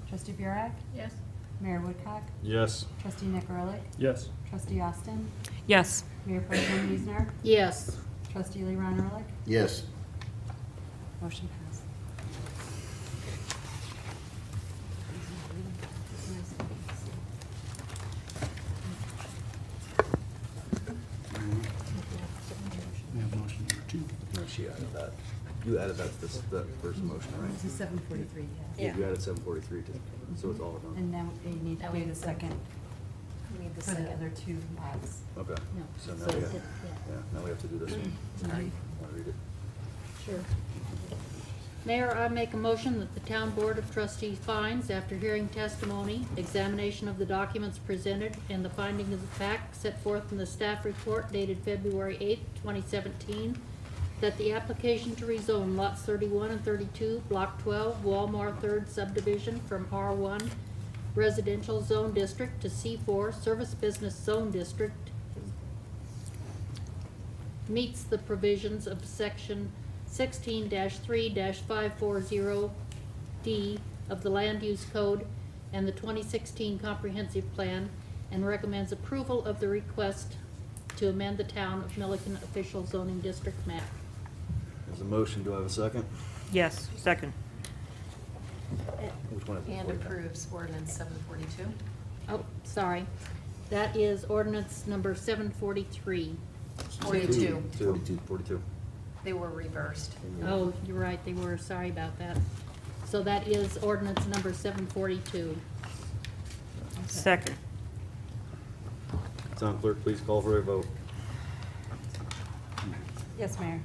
Trustee Burek? Yes. Mayor Woodcock? Yes. Trustee Nick Ehrlich? Yes. Trustee Austin? Yes. Mayor Pro Tem Wiesner? Yes. Trustee Leron Ehrlich? Yes. Motion passed. she added that. You added that to this, that first motion, right? This is 743, Yeah. You added 743 too, so it's all done. And now you need Now to we do need the the- second We need the for the second. other two lots. Okay, No. so now So we it- have, yeah. yeah, now we have to do this one. Sorry. Want to read it? Sure. Mayor, I make a motion that the town board of trustees finds, after hearing testimony, examination of the documents presented, and the findings of fact set forth in the staff report dated February 8th, 2017, that the application to rezone lots 31 and 32, Block 12, Walmart 3rd subdivision from R1 Residential Zone District to C4 Service Business Zone District meets the provisions of Section 16-3-540D of the Land Use Code and the 2016 Comprehensive Plan, and recommends approval of the request to amend the Town of Milliken official zoning district map. There's a motion, do I have a second? Yes, second. Which one is it? And 49? approves ordinance 742. Oh, sorry. That is ordinance number 743. 42. 42. They were reversed. Oh, you're right, they were, sorry about that. So that is ordinance number 742. Second. Town clerk, please call for a vote. Yes, Mayor.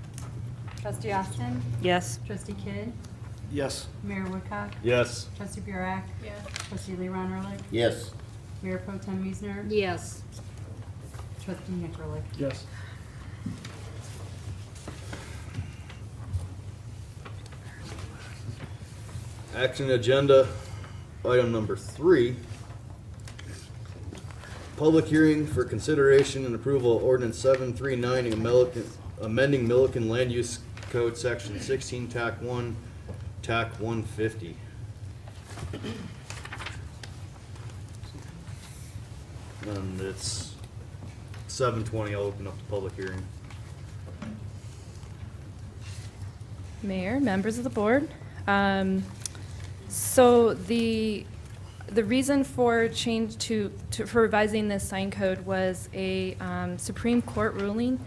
Trustee Austin? Yes. Trustee Kidd? Yes. Mayor Woodcock? Yes. Trustee Burek? Yes. Trustee Lee Ehrlich? Yes. Mayor Pro Tem Meisner? Yes. Trustee Nick Ehrlich? Yes. Action agenda, item number 3. Public hearing for consideration and approval of ordinance 739 amending Milliken Land Use Code Section 16, TAC 1, TAC 150. And it's 7:20, I'll open up the public hearing. Mayor, members of the board. So the reason for change for revising this sign code was a Supreme Court ruling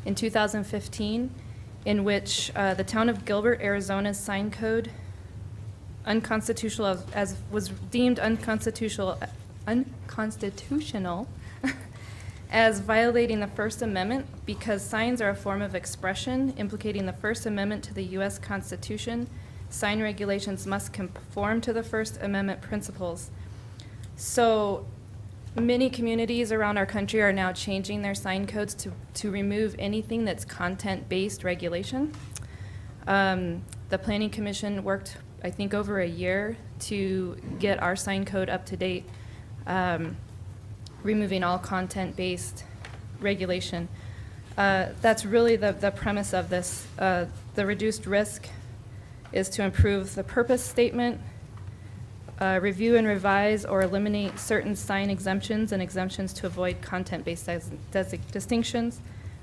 in 2015 in which the town of Gilbert, Arizona's sign code unconstitutional as was deemed unconstitutional as violating the First Amendment because signs are a form of expression implicating the First Amendment to the U.S. Constitution. Sign regulations must conform to the First Amendment principles. So many communities around our country are now changing their sign codes to remove anything that's content-based regulation. The Planning Commission worked, I think, over a year to get our sign code up to date, removing all content-based regulation. That's really the premise of this. The reduced risk is to improve the purpose statement, review and revise or eliminate certain sign exemptions and exemptions to avoid content-based distinctions,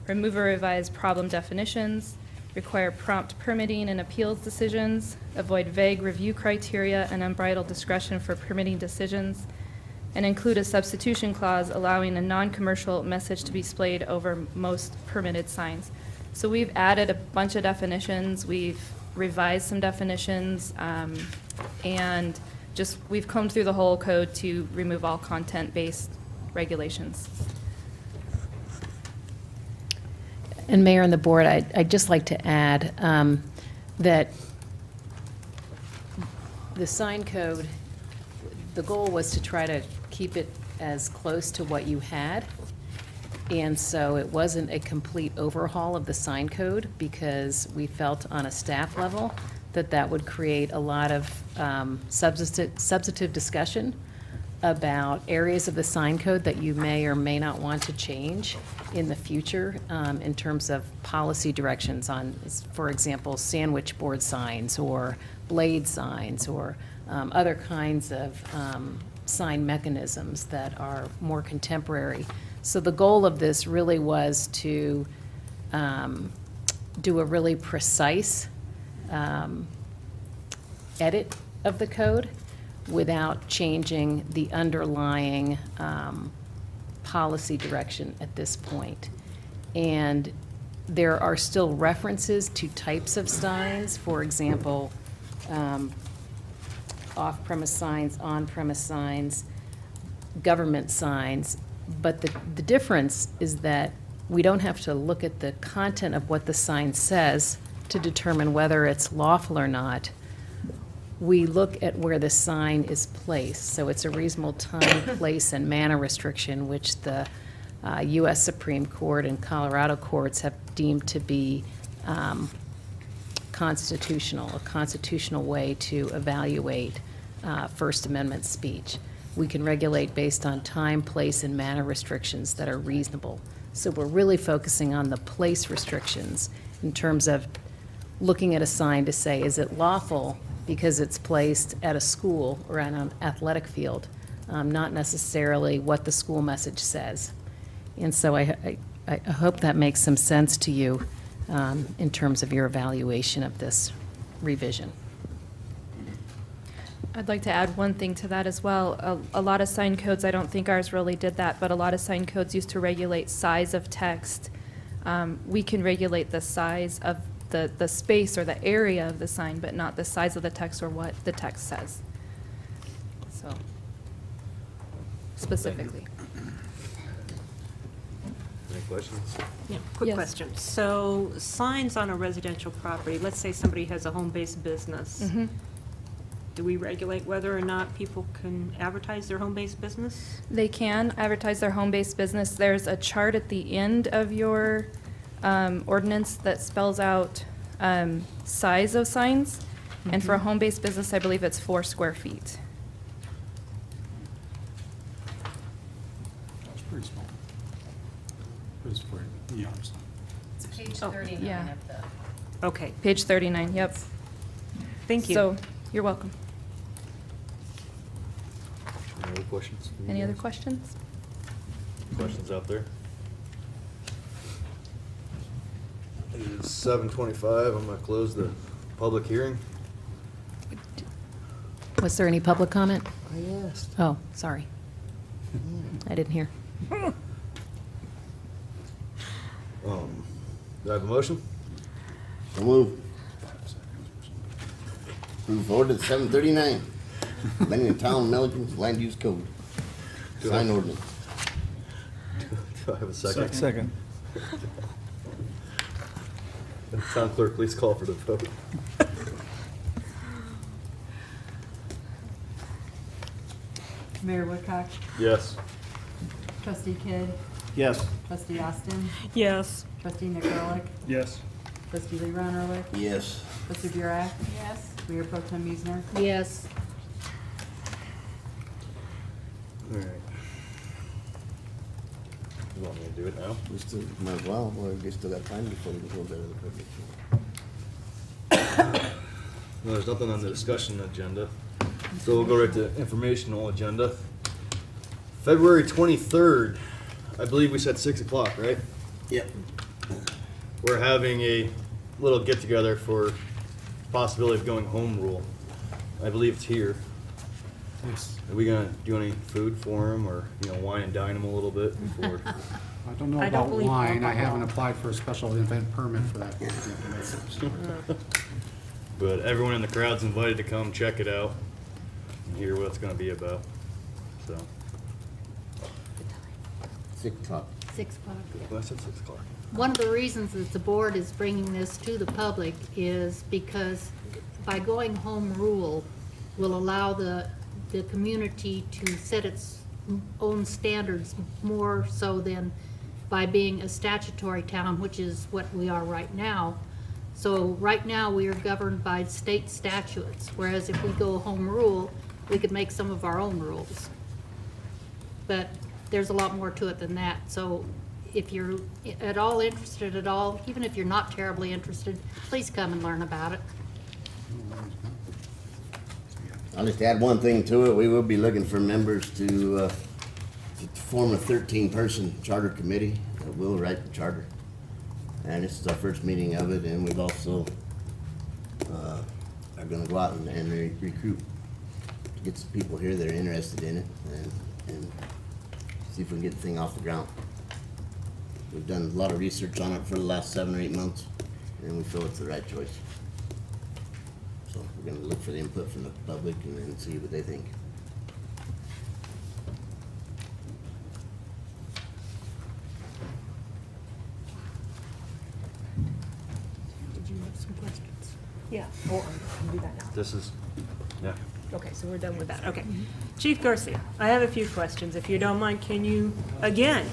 remove or revise problem definitions, require prompt permitting and appeals decisions, avoid vague review criteria and unbridled discretion for permitting decisions, and include a substitution clause allowing a non-commercial message to be displayed over most permitted signs. So we've added a bunch of definitions, we've revised some definitions, and we've combed through the whole code to remove all content-based regulations. And Mayor and the board, I'd just like to add that the sign code, the goal was to try to keep it as close to what you had. And so it wasn't a complete overhaul of the sign code because we felt on a staff level that that would create a lot of substantive discussion about areas of the sign code that you may or may not want to change in the future in terms of policy directions on, for example, sandwich board signs or blade signs or other kinds of sign mechanisms that are more contemporary. So the goal of this really was to do a really precise edit of the code without changing the underlying policy direction at this point. And there are still references to types of signs, for example, off-premise signs, on-premise signs, government signs, but the difference is that we don't have to look at the content of what the sign says to determine whether it's lawful or not. We look at where the sign is placed, so it's a reasonable time, place, and manner restriction, which the U.S. Supreme Court and Colorado courts have deemed to be constitutional, a constitutional way to evaluate First Amendment speech. We can regulate based on time, place, and manner restrictions that are reasonable. So we're really focusing on the place restrictions in terms of looking at a sign to say, is it lawful because it's placed at a school or on an athletic field, not necessarily what the school message says. And so I hope that makes some sense to you in terms of your evaluation of this revision. I'd like to add one thing to that as well. A lot of sign codes, I don't think ours really did that, but a lot of sign codes used to regulate size of text. We can regulate the size of the space or the area of the sign, but not the size of the text or what the text says. So, specifically. Any questions? Yeah, quick Yes. question. So signs on a residential property, let's say somebody has a home-based business. Mhm. Do we regulate whether or not people can advertise their home-based business? They can advertise their home-based business. There's a chart at the end of your ordinance that spells out size of signs. And for a home-based business, I believe it's 4 square feet. That's pretty small. It's for neon sign. It's page Oh, 39 yeah. of the. Okay, Page 39, yep. thank you. So, you're welcome. Any other questions? from you Any other guys? questions? Questions out there? It is 7:25. I'm gonna close the public hearing. Was there any public comment? I asked. Oh, sorry. I didn't hear. Do I have a motion? So move. Move ordinance 739, amending the town of Milliken's land use code. Do Sign I- ordinance. Do I have a second? Second. Town clerk, please call for the vote. Mayor Woodcock, Yes. trustee Kidd, Yes. trustee Austin, Yes. trustee Nick Ehrlich, Yes. trustee Lee Ehrlich, Yes. trustee Burak, Yes. Mayor Pro Tem Meisner. Yes. All right. You want me to do it now? We still, might as well, we still got time before we go to the public. No, there's nothing on the discussion agenda, so we'll go right to informational agenda. February 23rd, I believe we said 6 o'clock, right? Yep. We're having a little get-together for possibility of going home rule. I believe it's here. Yes. Are we gonna do any food for them, or, wine and dine them a little bit before? I don't know I don't about believe wine. I alcohol. haven't applied for a special event permit for that yet. But everyone in the crowd's invited to come check it out and hear what it's gonna be about, so. 6 o'clock. 6 o'clock. Well, I said 6 o'clock. One of the reasons that the board is bringing this to the public is because by going home rule will allow the community to set its own standards more so than by being a statutory town, which is what we are right now. So right now, we are governed by state statutes, whereas if we go home rule, we could make some of our own rules. But there's a lot more to it than that. So if you're at all interested at all, even if you're not terribly interested, please come and learn about it. I'll just add one thing to it. We will be looking for members to form a 13-person charter committee that will write the charter. And this is our first meeting of it, and we've also are gonna go out and recruit, get some people here that are interested in it, and see if we can get the thing off the ground. We've done a lot of research on it for the last 7 or 8 months, and we feel it's the right choice. So we're gonna look for the input from the public and then see what they think. Did you have some questions? Yeah, or can do that now. This is, yeah. Okay, so we're done with that, okay. Chief Garcia, I have a few questions. If you don't mind, can you, again,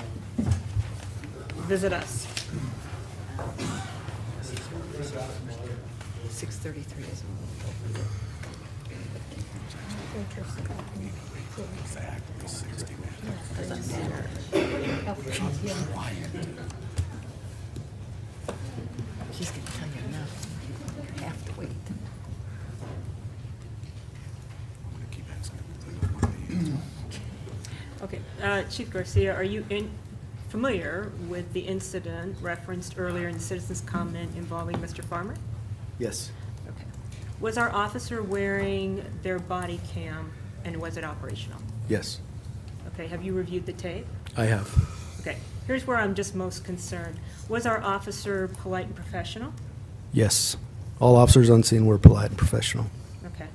visit us? 6:33 is. She's gonna tell you enough. You have to wait. Okay, Chief Garcia, are you familiar with the incident referenced earlier in the citizen's comment involving Mr. Farmer? Yes, Okay. Was our officer wearing their body cam, and was it operational? yes, Okay, have you reviewed the tape? I have. Okay, here's where I'm just most concerned. Was our officer polite and professional? Yes. All officers on scene were polite and professional. Okay.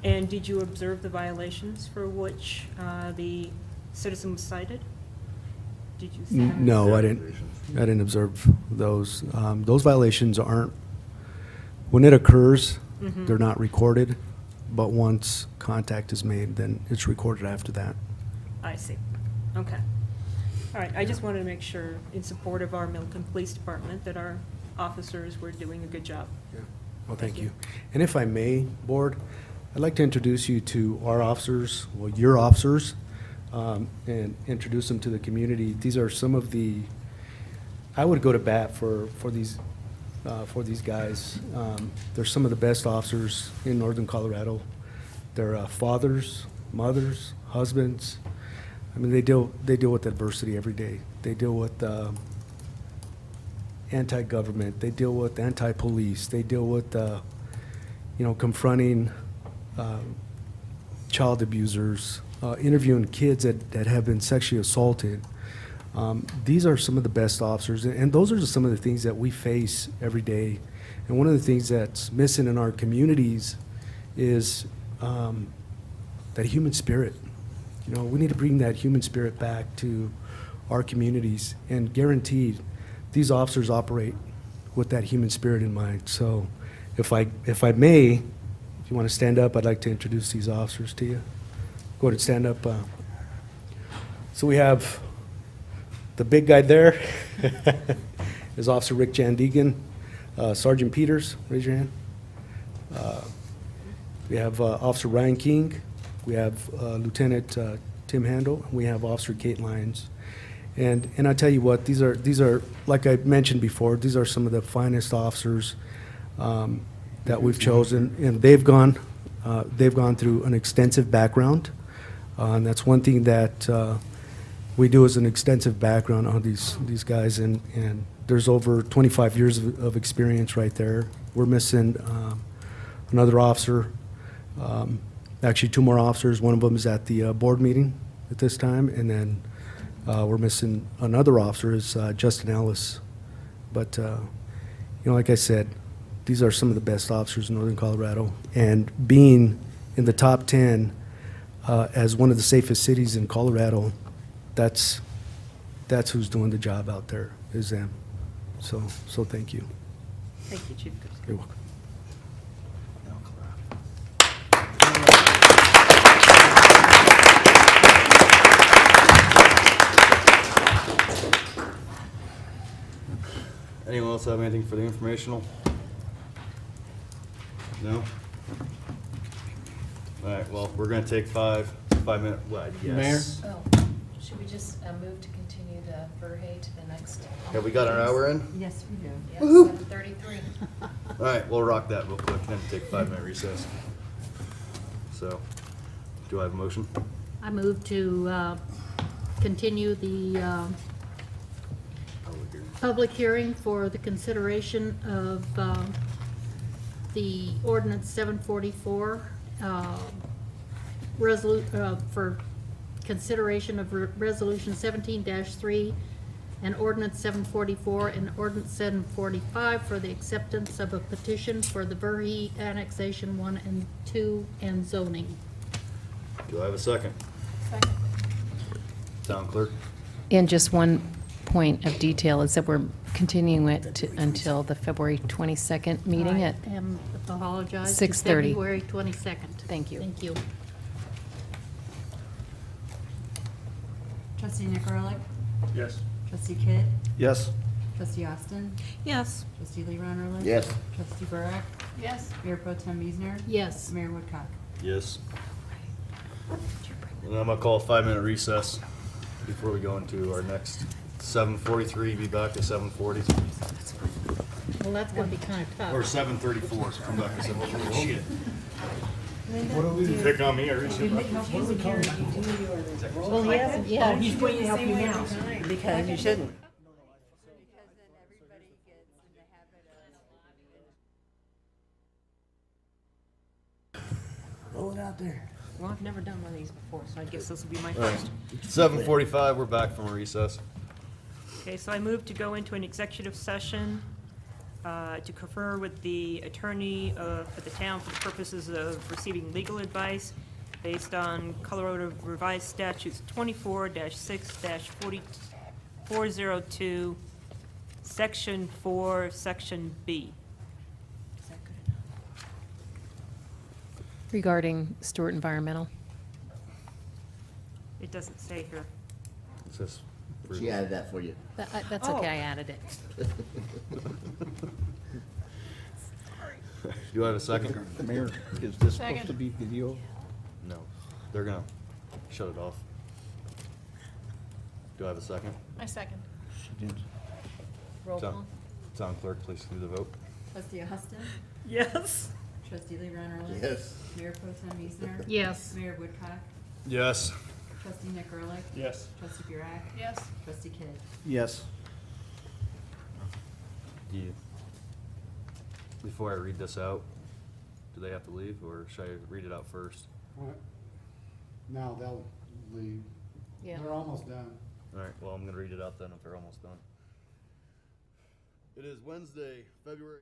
And did you observe the violations for which the citizen was cited? Did you see them? No, I didn't observe those. Those violations aren't, when it occurs, Mhm. they're not recorded, but once contact is made, then it's recorded after that. I see. Okay. All right, I just wanted to make sure, in support of our Milliken Police Department, that our officers were doing a good job. Well, thank you. And if I may, Board, I'd like to introduce you to our officers, well, your officers, and introduce them to the community. These are some of the, I would go to bat for these guys. They're some of the best officers in northern Colorado. They're fathers, mothers, husbands. I mean, they deal with adversity every day. They deal with anti-government. They deal with anti-police. They deal with, confronting child abusers, interviewing kids that have been sexually assaulted. These are some of the best officers, and those are just some of the things that we face every day. And one of the things that's missing in our communities is that human spirit. You know, we need to bring that human spirit back to our communities, and guaranteed, these officers operate with that human spirit in mind. So if I may, if you want to stand up, I'd like to introduce these officers to you. Go ahead and stand up. So we have the big guy there is Officer Rick Jandegan. Sergeant Peters, raise your hand. We have Officer Ryan King. We have Lieutenant Tim Handel. We have Officer Kate Lyons. And I tell you what, these are, like I mentioned before, these are some of the finest officers that we've chosen, and they've gone through an extensive background, and that's one thing that we do is an extensive background on these guys, and there's over 25 years of experience right there. We're missing another officer, actually two more officers. One of them is at the board meeting at this time, and then we're missing another officer, is Justin Ellis. But, like I said, these are some of the best officers in northern Colorado. And being in the top 10 as one of the safest cities in Colorado, that's who's doing the job out there, is them. So thank you. Thank you, Chief Garcia. You're welcome. Anyone else have anything for the informational? No? All right, well, we're gonna take 5 minute, what, yes? Oh, should we just move to continue the Verhey to the next? Have we got our hour in? Yes, we do. Yes, 7:33. All right, we'll rock that real quick, then take a 5-minute recess. So, do I have a motion? I move to continue the public hearing for the consideration of the ordinance 744, for consideration of resolution 17-3, and ordinance 744 and ordinance 745 for the acceptance of a petition for the Verhey Annexation 1 and 2 and zoning. Do I have a second? Second. Town clerk? And just one point of detail is that we're continuing it until the February 22nd meeting at, I am apologize. 6:30. February 22nd. Thank you. Thank you. Trustee Nick Ehrlich? Yes. Trustee Kidd? Yes. Trustee Austin? Yes. Trustee Leron Ehrlich? Yes. Trustee Burek? Yes. Mayor Pro Tem Meisner? Yes. Mayor Woodcock? Yes. And I'm gonna call a 5-minute recess before we go into our next 7:43, be back at 7:40. Well, that's gonna be kind of tough. Or 7:34, so come back to 7:40. Shit. Pick on me, I reached it. Well, he hasn't, yeah. He's going to help you now, because you shouldn't. Roll it out there. Well, I've never done one of these before, so I guess this will be my All right. first. 7:45, we're back from recess. Okay, so I move to go into an executive session to confer with the attorney for the town for the purposes of receiving legal advice based on Colorado Revised Statutes 24-6-402, Section 4, Section B. Is that good enough? regarding Stewart Environmental. It doesn't say here. It says She added that for you. That's okay, I added it. Do I have a second? Mayor, is this Second. supposed to be video? No. They're gonna shut it off. Do I have a second? I second. She did. Roll Town- call. Town clerk, please do the vote. Trustee Austin? Yes. Trustee Leron Ehrlich? Yes. Mayor Pro Tem Meisner? Yes. Mayor Woodcock? Yes. Trustee Nick Ehrlich? Yes. Trustee Burek? Yes. Trustee Kidd? Yes. Do you, before I read this out, do they have to leave, or should I read it out first? Now they'll leave. Yeah. They're almost done. All right, well, I'm gonna read it out then if they're almost done. It is Wednesday, February